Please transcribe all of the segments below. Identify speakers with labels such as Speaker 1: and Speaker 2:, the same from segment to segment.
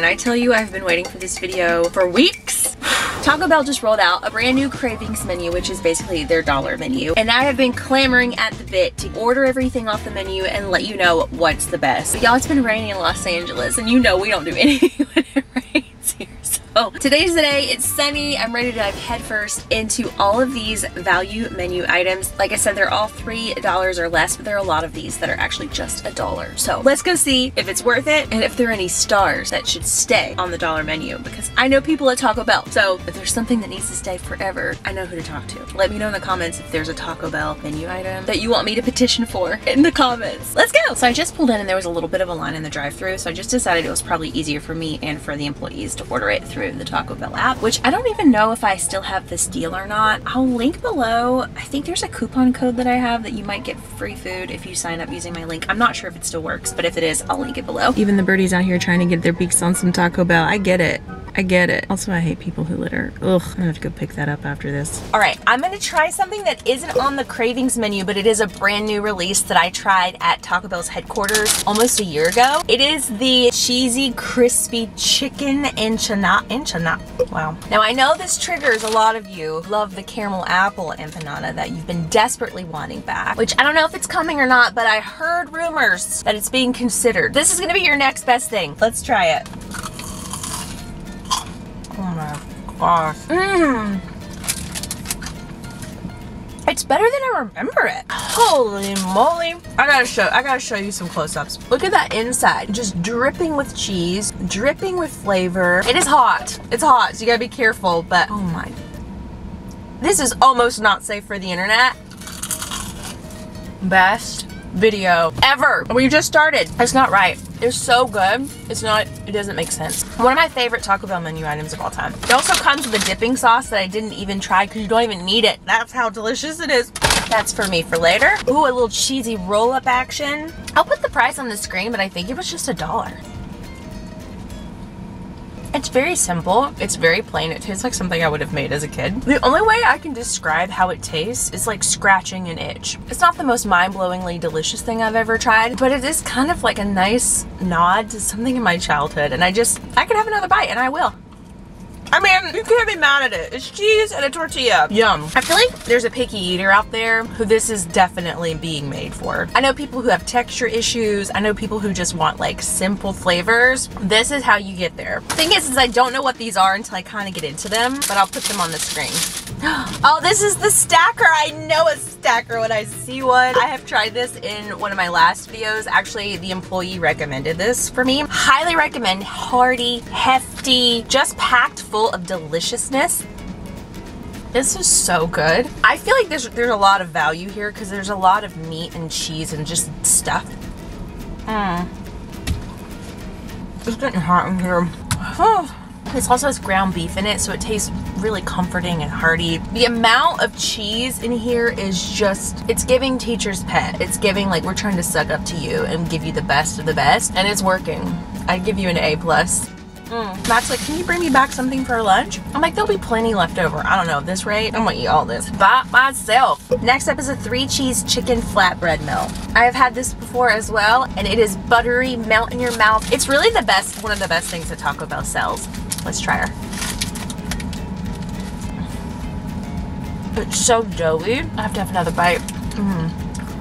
Speaker 1: when I tell you I've been waiting for this video for weeks. Taco Bell just rolled out a brand new Cravings menu, which is basically their dollar menu. And I have been clamoring at the bit to order everything off the menu and let you know what's the best. But y'all, it's been raining in Los Angeles, and you know we don't do anything when it rains here. So today's the day, it's sunny. I'm ready to dive headfirst into all of these value menu items. Like I said, they're all $3 or less, but there are a lot of these that are actually just $1. So let's go see if it's worth it and if there are any stars that should stay on the dollar menu, because I know people at Taco Bell. So if there's something that needs to stay forever, I know who to talk to. Let me know in the comments if there's a Taco Bell menu item that you want me to petition for in the comments. Let's go. So I just pulled in and there was a little bit of a line in the drive-thru, so I just decided it was probably easier for me and for the employees to order it through the Taco Bell app, which I don't even know if I still have this deal or not. I'll link below. I think there's a coupon code that I have that you might get free food if you sign up using my link. I'm not sure if it still works, but if it is, I'll link it below. Even the birdies out here trying to get their beaks on some Taco Bell. I get it. I get it. Also, I hate people who litter. Ugh, I'm gonna have to go pick that up after this. All right, I'm gonna try something that isn't on the Cravings menu, but it is a brand new release that I tried at Taco Bell's headquarters almost a year ago. It is the Cheesy Crispy Chicken Empanada. Wow. Now, I know this triggers a lot of you who love the caramel apple empanada that you've been desperately wanting back, which I don't know if it's coming or not, but I heard rumors that it's being considered. This is gonna be your next best thing. Let's try it. Oh my gosh. It's better than I remember it. Holy moly. I gotta show you some close-ups. Look at that inside. Just dripping with cheese, dripping with flavor. It is hot. It's hot, so you gotta be careful, but oh my. This is almost not safe for the internet. Best video ever. We just started. It's not right. It's so good. It's not, it doesn't make sense. One of my favorite Taco Bell menu items of all time. It also comes with a dipping sauce that I didn't even try because you don't even need it. That's how delicious it is. That's for me for later. Ooh, a little cheesy roll-up action. I'll put the price on the screen, but I think it was just $1. It's very simple. It's very plain. It tastes like something I would have made as a kid. The only way I can describe how it tastes is like scratching an itch. It's not the most mind-blowingly delicious thing I've ever tried, but it is kind of like a nice nod to something in my childhood, and I could have another bite, and I will. I mean, you can't be mad at it. It's cheese and a tortilla. Yum. I feel like there's a picky eater out there who this is definitely being made for. I know people who have texture issues. I know people who just want like simple flavors. This is how you get there. Thing is I don't know what these are until I kind of get into them, but I'll put them on the screen. Oh, this is the stacker. I know a stacker when I see one. I have tried this in one of my last videos. Actually, the employee recommended this for me. Highly recommend. Hearty, hefty, just packed full of deliciousness. This is so good. I feel like there's a lot of value here because there's a lot of meat and cheese and just stuff. It's getting hot in here. This also has ground beef in it, so it tastes really comforting and hearty. The amount of cheese in here is just, it's giving teacher's pet. It's giving like we're trying to suck up to you and give you the best of the best, and it's working. I'd give you an A+. Matt's like, can you bring me back something for lunch? I'm like, there'll be plenty left over. I don't know, at this rate, I'm gonna eat all this by myself. Next up is a 3-cheese chicken flatbread melt. I have had this before as well, and it is buttery, melt in your mouth. It's really the best, one of the best things that Taco Bell sells. Let's try her. It's so doughy. I have to have another bite.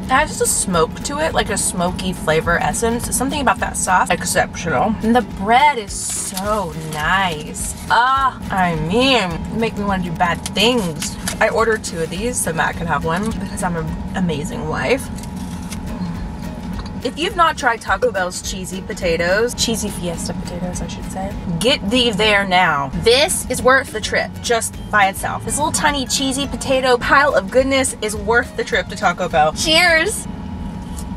Speaker 1: It has a smoke to it, like a smoky flavor essence. Something about that sauce, exceptional. And the bread is so nice. I mean, make me want to do bad things. I ordered 2 of these so Matt can have one because I'm an amazing wife. If you've not tried Taco Bell's cheesy potatoes, cheesy fiesta potatoes, I should say, get thee there now. This is worth the trip just by itself. This little tiny cheesy potato pile of goodness is worth the trip to Taco Bell. Cheers!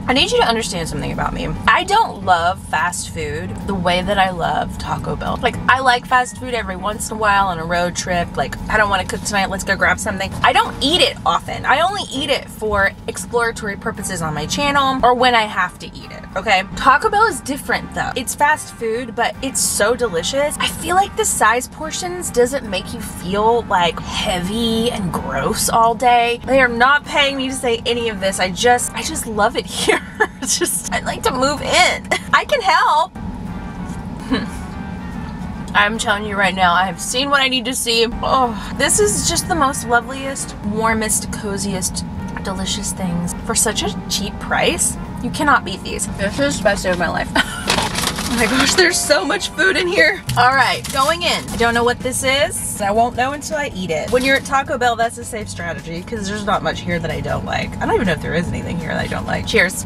Speaker 1: I need you to understand something about me. I don't love fast food the way that I love Taco Bell. Like, I like fast food every once in a while on a road trip. Like, I don't want to cook tonight, let's go grab something. I don't eat it often. I only eat it for exploratory purposes on my channel or when I have to eat it, okay? Taco Bell is different though. It's fast food, but it's so delicious. I feel like the size portions doesn't make you feel like heavy and gross all day. They are not paying me to say any of this. I just love it here. It's just, I'd like to move in. I can help. I'm telling you right now, I have seen what I need to see. Oh, this is just the most loveliest, warmest, coziest, delicious things for such a cheap price. You cannot beat these. This is the best day of my life. Oh my gosh, there's so much food in here. All right, going in. I don't know what this is. I won't know until I eat it. When you're at Taco Bell, that's a safe strategy because there's not much here that I don't like. I don't even know if there is anything here that I don't like. Cheers.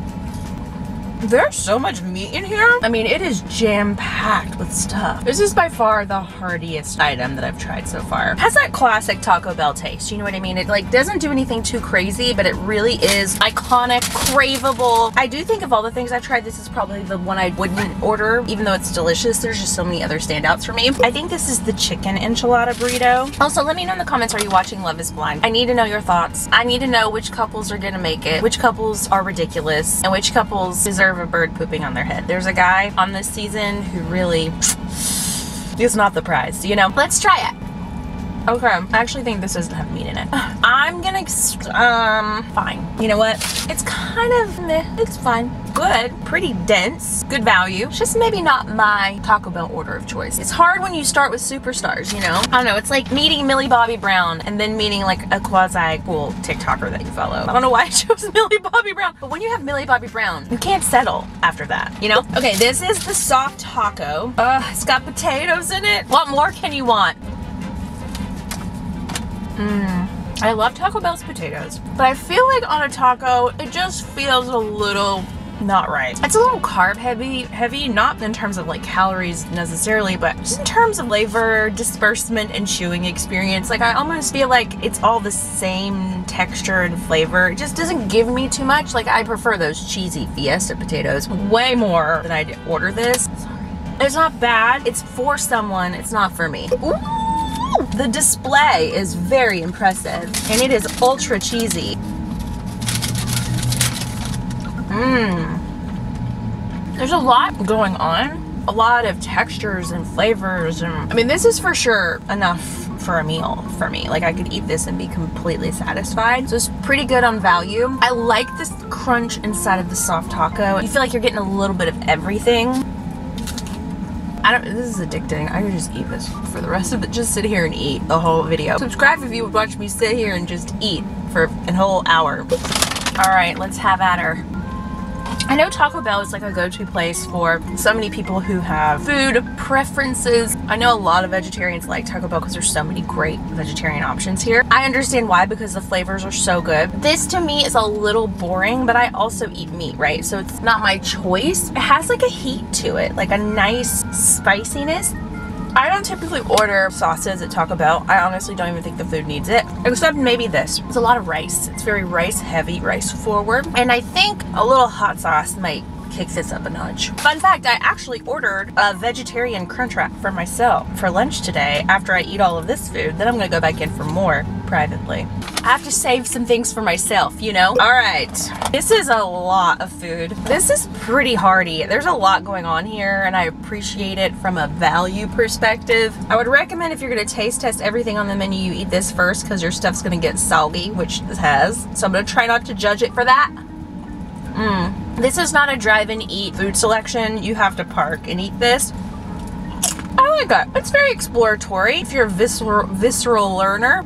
Speaker 1: There's so much meat in here. I mean, it is jam-packed with stuff. This is by far the heartiest item that I've tried so far. It has that classic Taco Bell taste, you know what I mean? It like doesn't do anything too crazy, but it really is iconic, craveable. I do think of all the things I've tried, this is probably the one I wouldn't order, even though it's delicious. There's just so many other standouts for me. I think this is the chicken enchilada burrito. Also, let me know in the comments, are you watching Love is Blind? I need to know your thoughts. I need to know which couples are gonna make it, which couples are ridiculous, and which couples deserve a bird pooping on their head. There's a guy on this season who really is not the prize, you know? Let's try it. Okay, I actually think this doesn't have meat in it. I'm gonna, fine. You know what? It's kind of meh, it's fine. Good, pretty dense, good value. It's just maybe not my Taco Bell order of choice. It's hard when you start with superstars, you know? I don't know, it's like meeting Millie Bobby Brown and then meeting like a quasi-cool TikToker that you follow. I don't know why I chose Millie Bobby Brown, but when you have Millie Bobby Brown, you can't settle after that, you know? Okay, this is the soft taco. It's got potatoes in it. What more can you want? I love Taco Bell's potatoes, but I feel like on a taco, it just feels a little not right. It's a little carb heavy, not in terms of like calories necessarily, but just in terms of flavor, disbursement, and chewing experience. Like I almost feel like it's all the same texture and flavor. It just doesn't give me too much. Like I prefer those cheesy Fiesta potatoes way more than I'd order this. Sorry. It's not bad. It's for someone. It's not for me. Ooh. The display is very impressive and it is ultra cheesy. There's a lot going on, a lot of textures and flavors, and I mean this is for sure enough for a meal for me. Like I could eat this and be completely satisfied. So it's pretty good on value. I like this crunch inside of the soft taco. You feel like you're getting a little bit of everything. This is addicting. I could just eat this for the rest of it. Just sit here and eat the whole video. Subscribe if you would watch me sit here and just eat for a whole hour. All right, let's have at her. I know Taco Bell is like a go-to place for so many people who have food preferences. I know a lot of vegetarians like Taco Bell because there's so many great vegetarian options here. I understand why, because the flavors are so good. This to me is a little boring, but I also eat meat, right? So it's not my choice. It has like a heat to it, like a nice spiciness. I don't typically order sauces at Taco Bell. I honestly don't even think the food needs it, except maybe this. It's a lot of rice. It's very rice heavy, rice forward. And I think a little hot sauce might kick this up a notch. Fun fact, I actually ordered a vegetarian crunch wrap for myself for lunch today after I eat all of this food. Then I'm gonna go back in for more privately. I have to save some things for myself, you know? All right, this is a lot of food. This is pretty hearty. There's a lot going on here and I appreciate it from a value perspective. I would recommend if you're gonna taste test everything on the menu, you eat this first because your stuff's gonna get soggy, which this has. So I'm gonna try not to judge it for that. This is not a drive and eat food selection. You have to park and eat this. I like it. It's very exploratory if you're a visceral learner.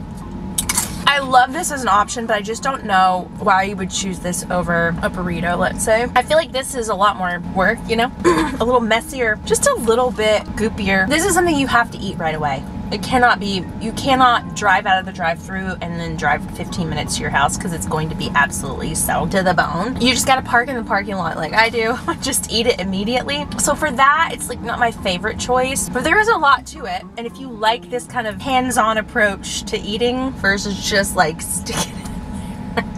Speaker 1: I love this as an option, but I just don't know why you would choose this over a burrito, let's say. I feel like this is a lot more work, you know? A little messier, just a little bit goopier. This is something you have to eat right away. It cannot be, you cannot drive out of the drive-thru and then drive 15 minutes to your house because it's going to be absolutely soaked to the bone. You just gotta park in the parking lot like I do. Just eat it immediately. So for that, it's like not my favorite choice, but there is a lot to it. And if you like this kind of hands-on approach to eating versus just like sticking it,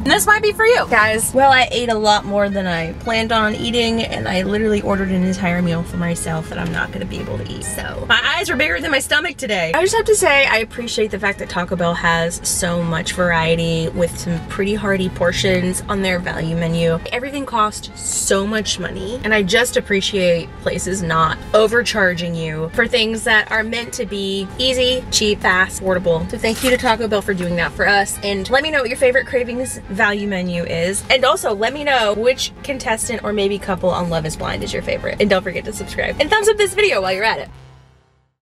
Speaker 1: this might be for you guys. Well, I ate a lot more than I planned on eating and I literally ordered an entire meal for myself that I'm not gonna be able to eat. So my eyes are bigger than my stomach today. I just have to say I appreciate the fact that Taco Bell has so much variety with some pretty hearty portions on their value menu. Everything costs so much money and I just appreciate places not overcharging you for things that are meant to be easy, cheap, fast, affordable. So thank you to Taco Bell for doing that for us, and let me know what your favorite Cravings Value Menu is, and also let me know which contestant or maybe couple on Love is Blind is your favorite, and don't forget to subscribe and thumbs up this video while you're at it.